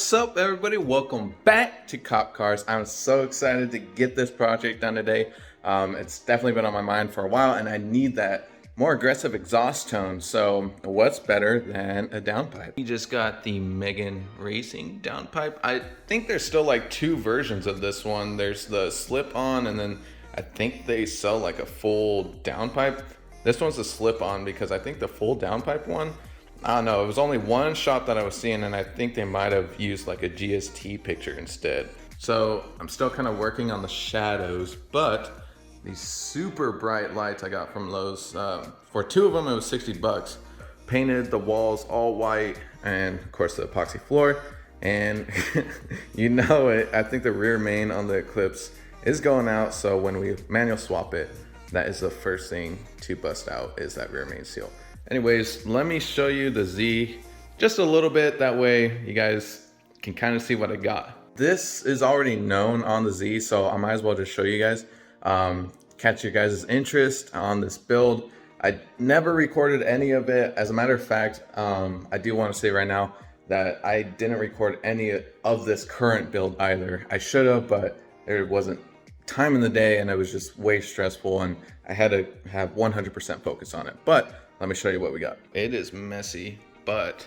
What's up, everybody? Welcome back to Cop Cars. I'm so excited to get this project done today. It's definitely been on my mind for a while, and I need that more aggressive exhaust tone. So what's better than a downpipe? We just got the Megan Racing downpipe. I think there's still like two versions of this one. There's the slip-on, and then I think they sell like a full downpipe. This one's a slip-on because I think the full downpipe one, I don't know, it was only one shot that I was seeing, and I think they might have used like a GST picture instead. So I'm still kind of working on the shadows, but these super bright lights I got from Lowe's, for two of them it was 60 bucks. Painted the walls all white, and of course the epoxy floor, and you know it, I think the rear main on the Eclipse is going out, so when we manual swap it, that is the first thing to bust out, is that rear main seal. Anyways, let me show you the Z just a little bit, that way you guys can kind of see what I got. This is already known on the Z, so I might as well just show you guys, catch your guys' interest on this build. I never recorded any of it. As a matter of fact, I do want to say right now that I didn't record any of this current build either. I should have, but there wasn't time in the day, and it was just way stressful, and I had to have 100% focus on it. But let me show you what we got. It is messy, but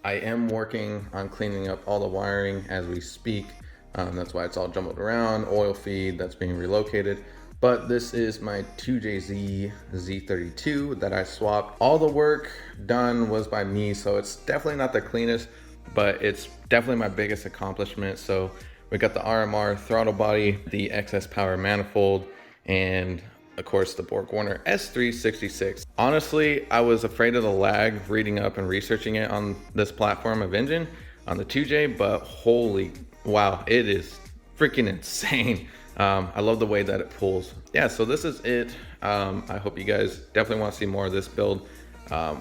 I am working on cleaning up all the wiring as we speak. That's why it's all jumbled around, oil feed that's being relocated. But this is my 2JZ Z32 that I swapped. All the work done was by me, so it's definitely not the cleanest, but it's definitely my biggest accomplishment. So we got the RMR throttle body, the XS power manifold, and of course the BorgWarner S366. Honestly, I was afraid of the lag reading up and researching it on this platform of engine on the 2J, but holy wow, it is freaking insane. I love the way that it pulls. Yeah, so this is it. I hope you guys definitely want to see more of this build.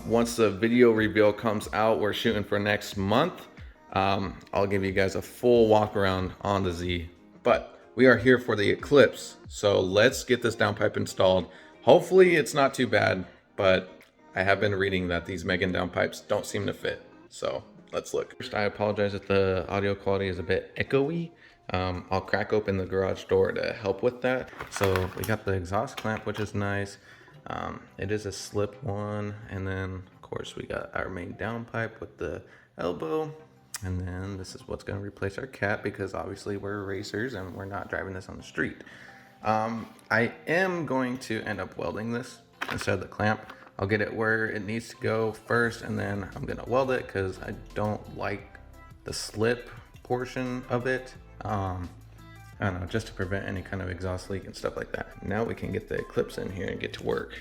Once the video reveal comes out, we're shooting for next month. I'll give you guys a full walk around on the Z, but we are here for the Eclipse, so let's get this downpipe installed. Hopefully it's not too bad, but I have been reading that these Megan downpipes don't seem to fit, so let's look. First, I apologize if the audio quality is a bit echoey. I'll crack open the garage door to help with that. So we got the exhaust clamp, which is nice. It is a slip one, and then of course we got our main downpipe with the elbow. And then this is what's going to replace our cap, because obviously we're racers and we're not driving this on the street. I am going to end up welding this instead of the clamp. I'll get it where it needs to go first, and then I'm going to weld it because I don't like the slip portion of it. I don't know, just to prevent any kind of exhaust leak and stuff like that. Now we can get the Eclipse in here and get to work.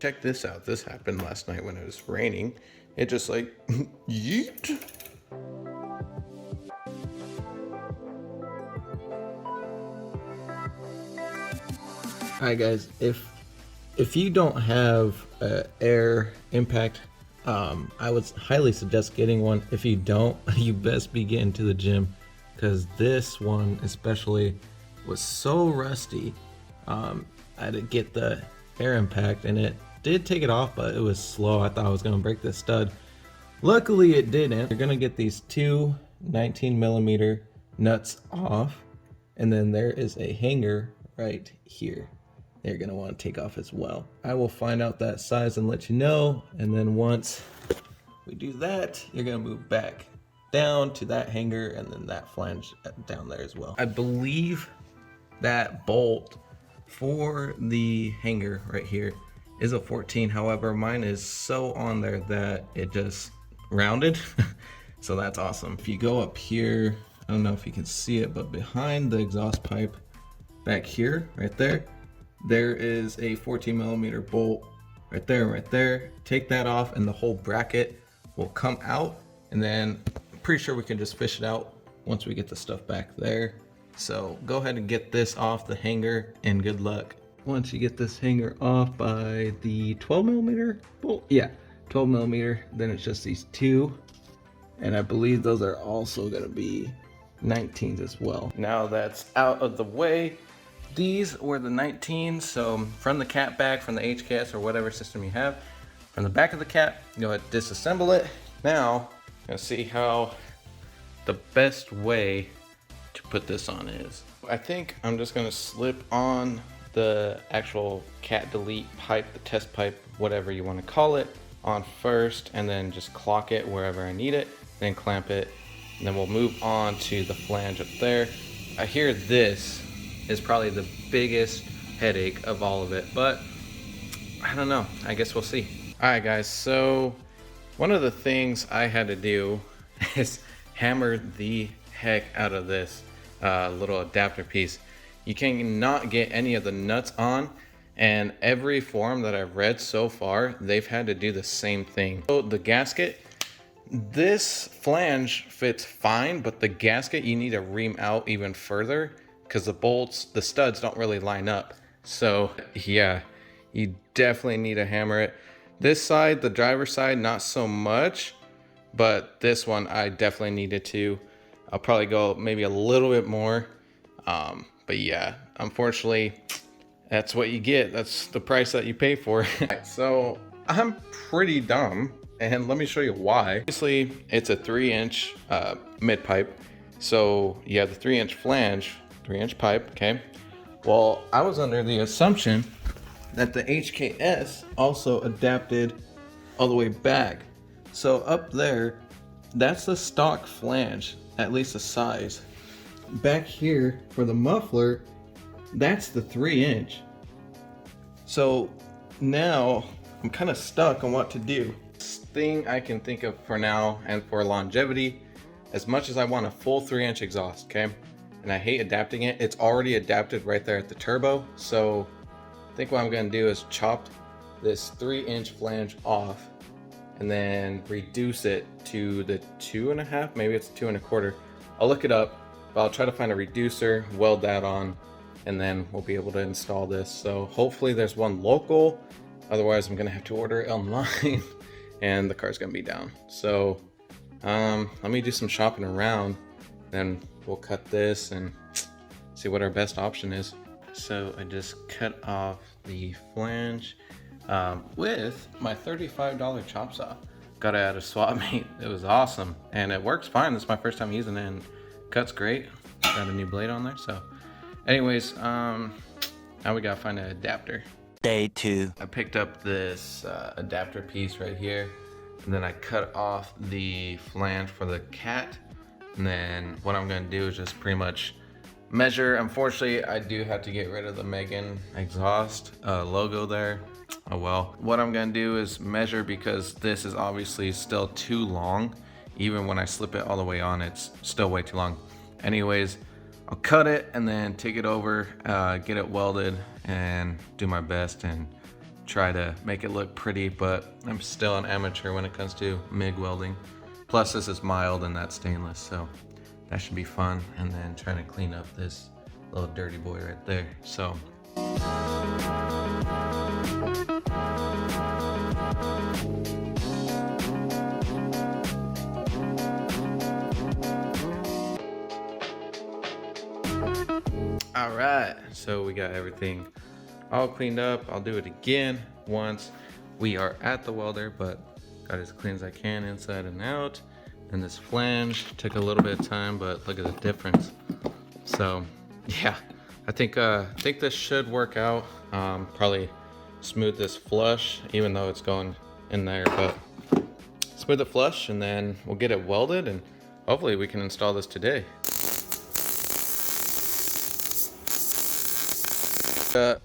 Check this out. This happened last night when it was raining. It just like yeet. Alright guys, if you don't have air impact, I would highly suggest getting one. If you don't, you best be getting to the gym, because this one especially was so rusty. I had to get the air impact, and it did take it off, but it was slow. I thought I was going to break this stud. Luckily it didn't. You're going to get these two 19mm nuts off, and then there is a hanger right here they're going to want to take off as well. I will find out that size and let you know, and then once we do that, you're going to move back down to that hanger, and then that flange down there as well. I believe that bolt for the hanger right here is a 14. However, mine is so on there that it just rounded. So that's awesome. If you go up here, I don't know if you can see it, but behind the exhaust pipe back here, right there, there is a 14mm bolt right there and right there. Take that off and the whole bracket will come out, and then I'm pretty sure we can just fish it out once we get the stuff back there. So go ahead and get this off the hanger, and good luck. Once you get this hanger off by the 12mm bolt, yeah, 12 millimeter. Then it's just these two, and I believe those are also gonna be 19s as well. Now that's out of the way, these were the 19s. So from the cat back, from the HKS or whatever system you have, from the back of the cat, go ahead and disassemble it. Now, let's see how the best way to put this on is. I think I'm just gonna slip on the actual cat delete pipe, the test pipe, whatever you want to call it, on first, and then just clock it wherever I need it, then clamp it, and then we'll move on to the flange up there. I hear this is probably the biggest headache of all of it, but I don't know, I guess we'll see. All right guys, so one of the things I had to do is hammer the heck out of this little adapter piece. You cannot get any of the nuts on, and every forum that I've read so far, they've had to do the same thing. So the gasket, this flange fits fine, but the gasket you need to ream out even further because the bolts, the studs don't really line up. So yeah, you definitely need to hammer it. This side, the driver's side, not so much, but this one I definitely needed to. I'll probably go maybe a little bit more. But yeah, unfortunately, that's what you get. That's the price that you pay for. So I'm pretty dumb, and let me show you why. Obviously, it's a 3-inch mid pipe. So you have the 3-inch flange, 3-inch pipe, okay? Well, I was under the assumption that the HKS also adapted all the way back. So up there, that's the stock flange, at least the size. Back here for the muffler, that's the 3-inch. So now I'm kind of stuck on what to do. Thing I can think of for now and for longevity, as much as I want a full 3-inch exhaust, okay? And I hate adapting it, it's already adapted right there at the turbo. So I think what I'm gonna do is chop this 3-inch flange off and then reduce it to the 2.5, maybe it's 2 1/4. I'll look it up, but I'll try to find a reducer, weld that on, and then we'll be able to install this. So hopefully there's one local, otherwise I'm gonna have to order it online and the car's gonna be down. So let me do some shopping around, then we'll cut this and see what our best option is. So I just cut off the flange with my $35 chop saw. Got it at a swap meet. It was awesome, and it works fine. This is my first time using it, and cuts great. Got a new blade on there. So anyways, now we gotta find an adapter. Day 2. I picked up this adapter piece right here, and then I cut off the flange for the cat, and then what I'm gonna do is just pretty much measure. Unfortunately, I do have to get rid of the Megan exhaust logo there. Oh well. What I'm gonna do is measure, because this is obviously still too long. Even when I slip it all the way on, it's still way too long. Anyways, I'll cut it and then take it over, get it welded, and do my best and try to make it look pretty, but I'm still an amateur when it comes to MIG welding. Plus this is mild and that's stainless, so that should be fun. And then trying to clean up this little dirty boy right there. So all right, so we got everything all cleaned up. I'll do it again once we are at the welder, but got as clean as I can inside and out. And this flange took a little bit of time, but look at the difference. So yeah, I think this should work out. Probably smooth this flush, even though it's going in there, but smooth it flush, and then we'll get it welded, and hopefully we can install this today.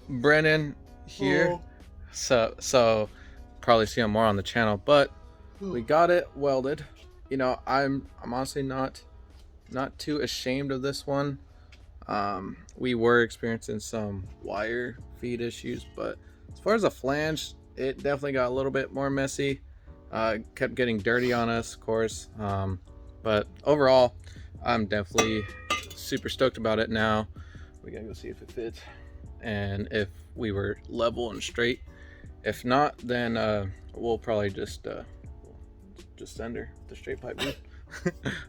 Brennan here. So probably see him more on the channel, but we got it welded. You know, I'm honestly not too ashamed of this one. We were experiencing some wire feed issues, but as far as the flange, it definitely got a little bit more messy. Kept getting dirty on us, of course. But overall, I'm definitely super stoked about it now. We gotta go see if it fits and if we were level and straight. If not, then we'll probably just send her the straight pipe boot.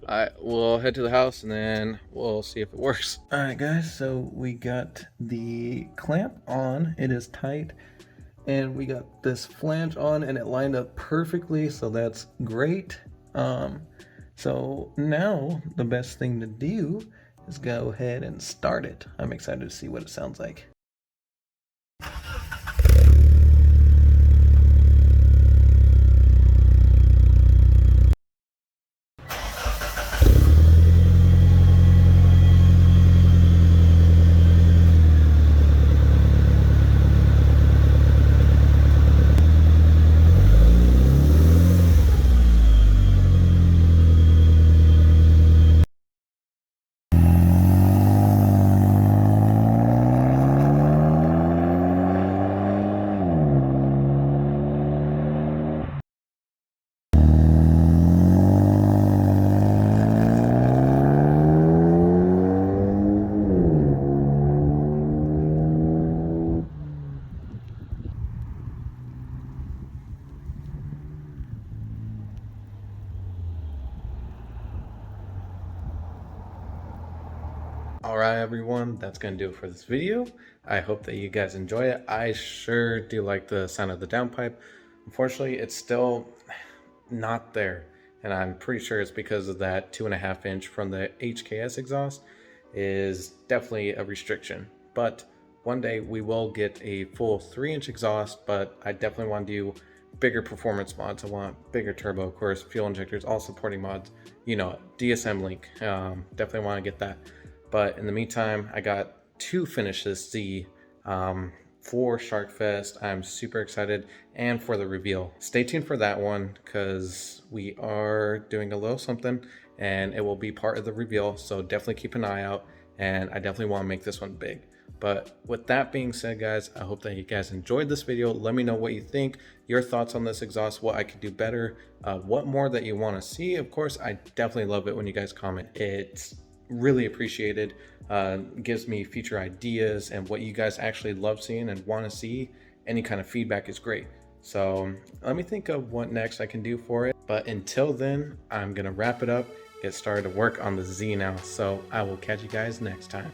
Alright, we'll head to the house and then we'll see if it works. Alright guys, so we got the clamp on, it is tight, and we got this flange on and it lined up perfectly, so that's great. So now the best thing to do is go ahead and start it. I'm excited to see what it sounds like. Alright everyone, that's going to do it for this video. I hope that you guys enjoy it. I sure do like the sound of the downpipe. Unfortunately, it's still not there. And I'm pretty sure it's because of that 2.5 inch from the HKS exhaust is definitely a restriction. But one day we will get a full 3-inch exhaust, but I definitely want to do bigger performance mods. I want bigger turbo, of course, fuel injectors, all supporting mods, you know, DSM link. Definitely want to get that. But in the meantime, I got 2 finishes Z for SharkFest. I'm super excited, and for the reveal. Stay tuned for that one because we are doing a little something and it will be part of the reveal. So definitely keep an eye out, and I definitely want to make this one big. But with that being said, guys, I hope that you guys enjoyed this video. Let me know what you think, your thoughts on this exhaust, what I could do better, what more that you want to see. Of course, I definitely love it when you guys comment. It's really appreciated. Gives me future ideas and what you guys actually love seeing and want to see. Any kind of feedback is great. So let me think of what next I can do for it. But until then, I'm gonna wrap it up, get started to work on the Z now. So I will catch you guys next time.